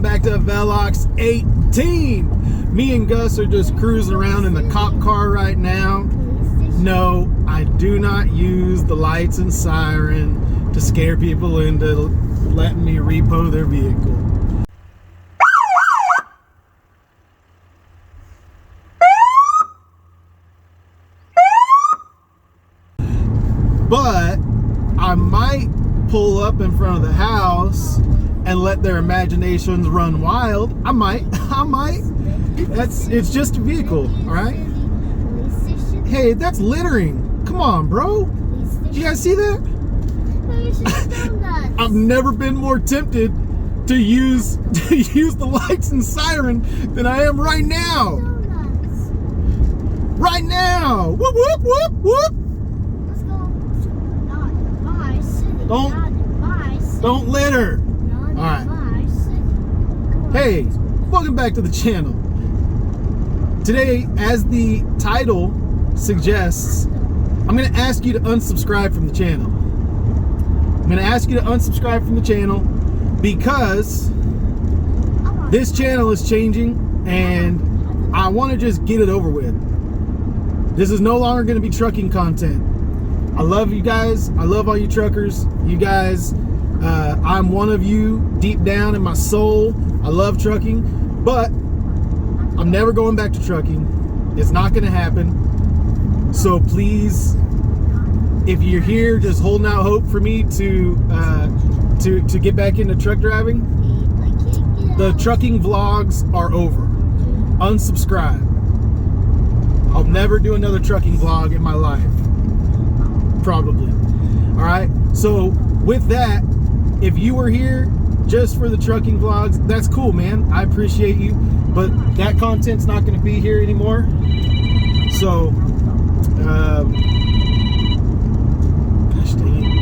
Welcome back to Velox 18. Me and Gus are just cruising around in the cop car right now. No, I do not use the lights and siren to scare people into letting me repo their vehicle. But I might pull up in front of the house and let their imaginations run wild. I might. It's just a vehicle, all right? Hey, that's littering. Come on, bro. Did you guys see that? I've never been more tempted to use the lights and siren than I am right now. Right now. Whoop, whoop, whoop, whoop. Don't litter. All right. Hey, welcome back to the channel. Today, as the title suggests, I'm going to ask you to unsubscribe from the channel. I'm going to ask you to unsubscribe from the channel because this channel is changing and I want to just get it over with. This is no longer going to be trucking content. I love you guys. I love all you truckers. You guys, I'm one of you deep down in my soul. I love trucking, but I'm never going back to trucking. It's not going to happen. So please, if you're here just holding out hope for me to get back into truck driving, the trucking vlogs are over. Unsubscribe. I'll never do another trucking vlog in my life. Probably. All right. So with that, if you were here just for the trucking vlogs, that's cool, man. I appreciate you, but that content's not going to be here anymore. So, gosh dang it.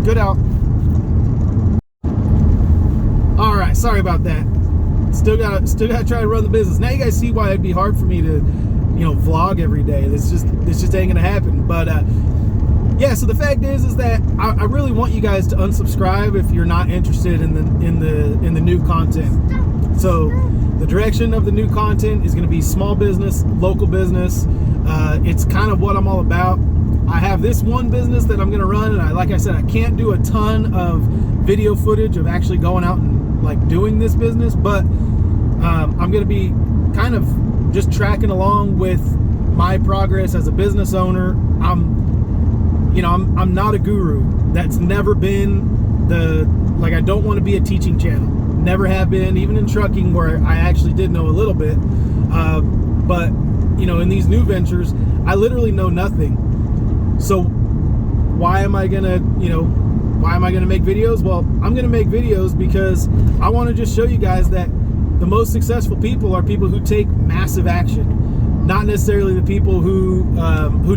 Good out. All right. Sorry about that. Still gotta try to run the business. Now you guys see why it'd be hard for me to, vlog every day. This just ain't gonna happen. But yeah. So the fact is that I really want you guys to unsubscribe if you're not interested in the new content. So the direction of the new content is going to be small business, local business. It's kind of what I'm all about. I have this one business that I'm going to run, and like I said, I can't do a ton of video footage of actually going out and doing this business, but I'm going to be kind of just tracking along with my progress as a business owner. I'm not a guru. That's never been I don't want to be a teaching channel. Never have been, even in trucking where I actually did know a little bit. But in these new ventures, I literally know nothing. So why am I gonna make videos? Well, I'm gonna make videos because I want to just show you guys that the most successful people are people who take massive action, not necessarily the people who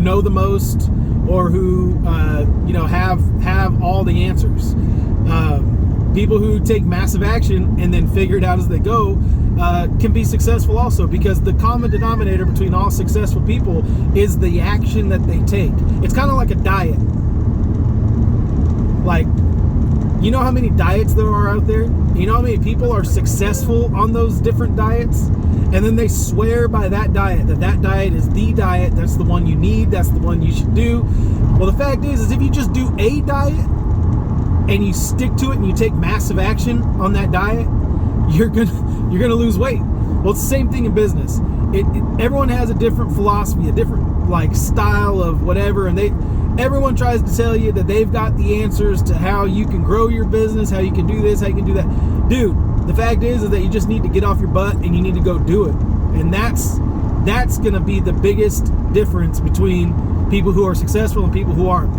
know the most or who have all the answers. People who take massive action and then figure it out as they go can be successful also, because the common denominator between all successful people is the action that they take. It's kind of like a diet. You know how many diets there are out there? You know how many people are successful on those different diets? And then they swear by that diet, that diet is the diet, that's the one you need, that's the one you should do. Well, the fact is if you just do a diet and you stick to it and you take massive action on that diet, you're gonna lose weight. Well, it's the same thing in business. Everyone has a different philosophy, a different style of whatever, and everyone tries to tell you that they've got the answers to how you can grow your business, how you can do this, how you can do that. Dude, the fact is that you just need to get off your butt and you need to go do it. And that's gonna be the biggest difference between people who are successful and people who aren't.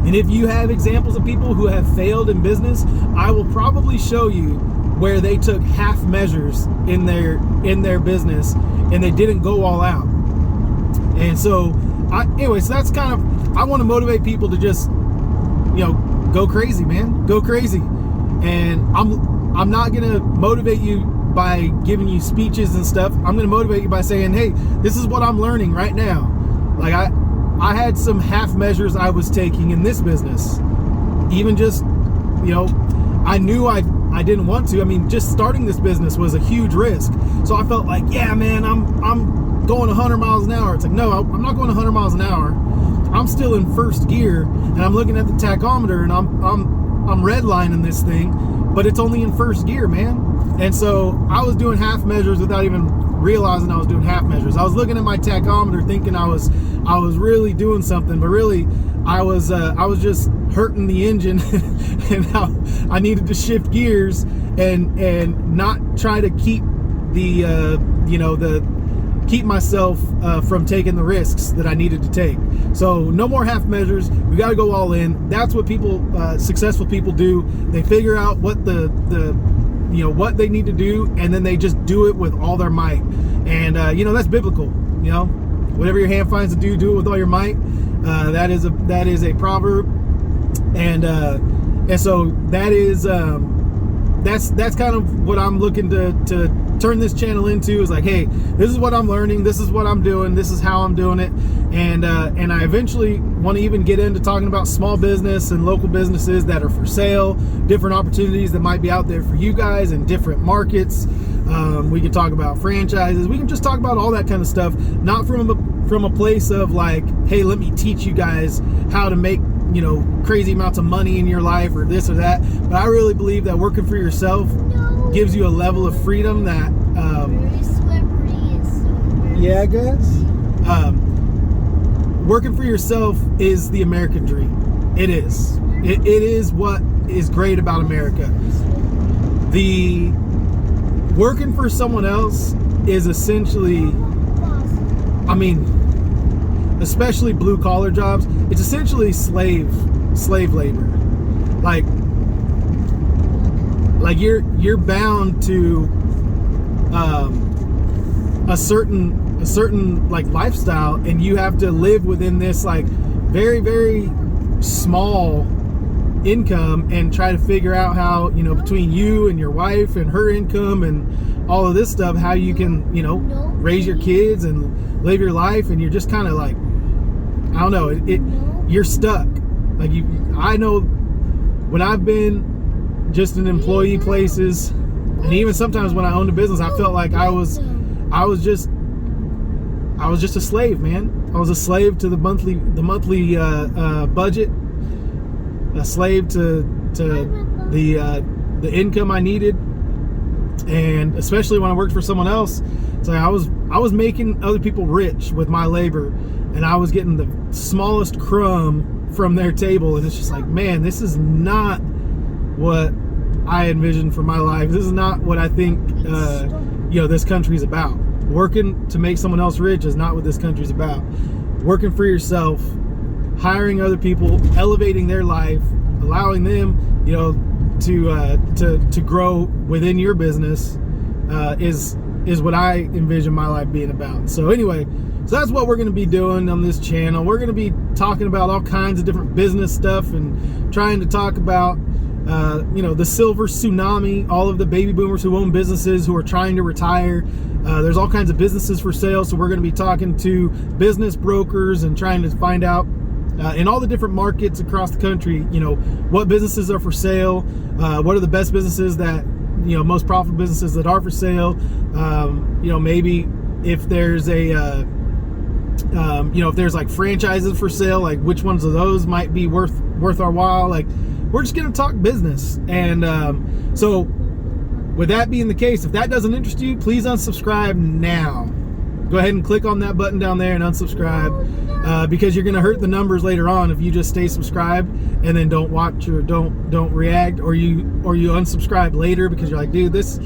And if you have examples of people who have failed in business, I will probably show you where they took half measures in their business and they didn't go all out. And so so that's kind of, I want to motivate people to just go crazy, man. Go crazy. And I'm not gonna motivate you by giving you speeches and stuff. I'm gonna motivate you by saying, hey, this is what I'm learning right now. I had some half measures I was taking in this business. Even just, you know, I knew I didn't want to. I mean, just starting this business was a huge risk. So I felt like, yeah, man, I'm going 100 miles an hour. It's like, no, I'm not going 100 miles an hour. I'm still in first gear, and I'm looking at the tachometer, and I'm redlining this thing, but it's only in first gear, man. And so I was doing half measures without even realizing I was doing half measures. I was looking at my tachometer thinking I was really doing something, but really I was just hurting the engine and I needed to shift gears and not try to keep keep myself from taking the risks that I needed to take. So no more half measures. We got to go all in. That's what people, successful people do. They figure out what what they need to do, and then they just do it with all their might. And that's biblical. Whatever your hand finds to do it with all your might. That is a proverb, and so that is that's kind of what I'm looking to turn this channel into. Is like, hey, this is what I'm learning, this is what I'm doing, this is how I'm doing it, and I eventually want to even get into talking about small business and local businesses that are for sale, different opportunities that might be out there for you guys in different markets. We can talk about franchises. We can just talk about all that kind of stuff, not from a place of like, hey, let me teach you guys how to make crazy amounts of money in your life or this or that. But I really believe that working for yourself gives you a level of freedom that very slippery. Yeah, guys. Working for yourself is the American dream. It is. It is what is great about America. The working for someone else is essentially, especially blue collar jobs, it's essentially slave labor. Like you're bound to a certain like lifestyle, and you have to live within this like very, very small income and try to figure out how, between you and your wife and her income and all of this stuff, how you can, raise your kids and live your life. And you're just kind of like, I don't know, you're stuck. Like I know when I've been just in employee places, and even sometimes when I owned a business, I felt like I was just a slave, man. I was a slave to the monthly budget, a slave to the income I needed. And especially when I worked for someone else, it's like I was making other people rich with my labor, and I was getting the smallest crumb from their table. And it's just like, man, this is not what I envisioned for my life. This is not what I think this country's about. Working to make someone else rich is not what this country's about. Working for yourself, hiring other people, elevating their life, allowing them, to grow within your business, is what I envision my life being about. So anyway, so that's what we're going to be doing on this channel. We're going to be talking about all kinds of different business stuff and trying to talk about the silver tsunami, all of the baby boomers who own businesses who are trying to retire. There's all kinds of businesses for sale, so we're going to be talking to business brokers and trying to find out in all the different markets across the country, what businesses are for sale, what are the best businesses that, most profitable businesses that are for sale. Maybe if there's if there's like franchises for sale, like which ones of those might be worth our while. Like, we're just going to talk business. And so with that being the case, if that doesn't interest you, please unsubscribe now. Go ahead and click on that button down there and unsubscribe, because you're going to hurt the numbers later on if you just stay subscribed and then don't watch or don't react, or you unsubscribe later because you're like, dude, this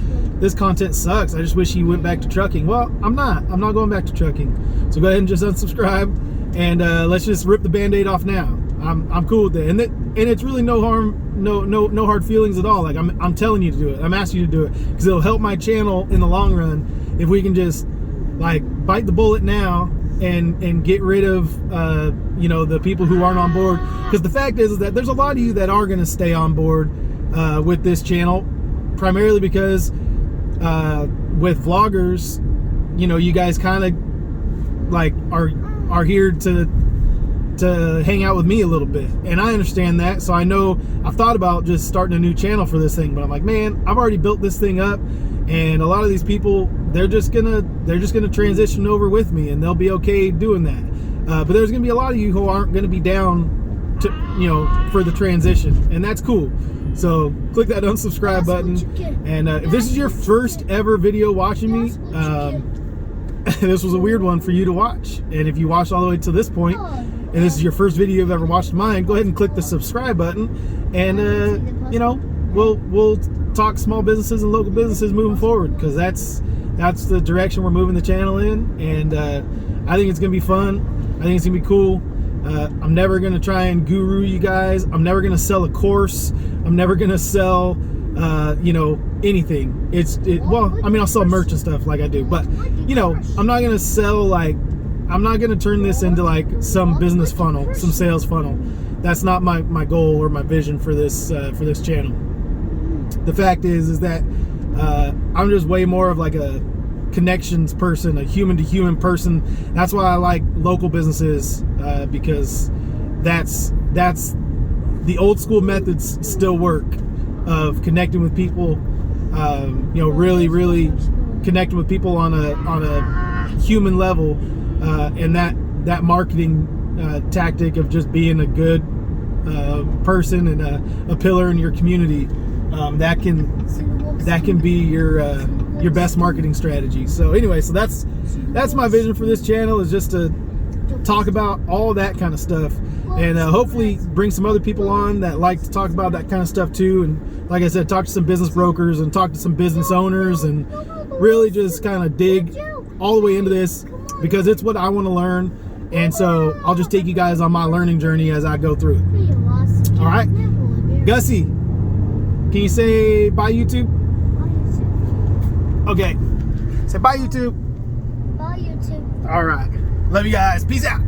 content sucks. I just wish you went back to trucking. Well, I'm not going back to trucking. So go ahead and just unsubscribe, and let's just rip the Band-Aid off now. I'm cool with it, and it's really no harm, no hard feelings at all. Like I'm telling you to do it. I'm asking you to do it because it'll help my channel in the long run if we can just like bite the bullet now and get rid of the people who aren't on board. Because the fact is that there's a lot of you that are going to stay on board with this channel, primarily because with vloggers, you guys kind of like are here to to hang out with me a little bit, and I understand that. So I know I've thought about just starting a new channel for this thing, but I'm like, man, I've already built this thing up, and a lot of these people, they're just gonna transition over with me, and they'll be okay doing that. But there's gonna be a lot of you who aren't gonna be down to, you know, for the transition, and that's cool. So click that unsubscribe button, and if this is your first ever video watching me, this was a weird one for you to watch, and if you watched all the way to this point and this is your first video you've ever watched mine, go ahead and click the subscribe button, and you know, we'll talk small businesses and local businesses moving forward, because that's the direction we're moving the channel in, and I think it's gonna be fun. I think it's gonna be cool. I'm never gonna try and guru you guys. I'm never gonna sell a course. I'm never gonna sell you know, anything. Well, I mean, I'll sell merch and stuff like I do, but you know, I'm not gonna sell, like, I'm not gonna turn this into like some business funnel, some sales funnel. That's not my goal or my vision for this channel. The fact is that I'm just way more of like a connections person, a human to human person. That's why I like local businesses, because that's the old school methods still work, of connecting with people, you know, really connecting with people on a human level, and that marketing tactic of just being a good person and a pillar in your community, that can be your best marketing strategy. So anyway, so that's my vision for this channel, is just to talk about all that kind of stuff, and hopefully bring some other people on that like to talk about that kind of stuff too, and like I said, talk to some business brokers and talk to some business owners, and really just kind of dig all the way into this, because it's what I want to learn, and so I'll just take you guys on my learning journey as I go through it. All right, Gussie, can you say bye, YouTube? Okay, say bye, YouTube. Bye, YouTube. All right, love you guys, peace out.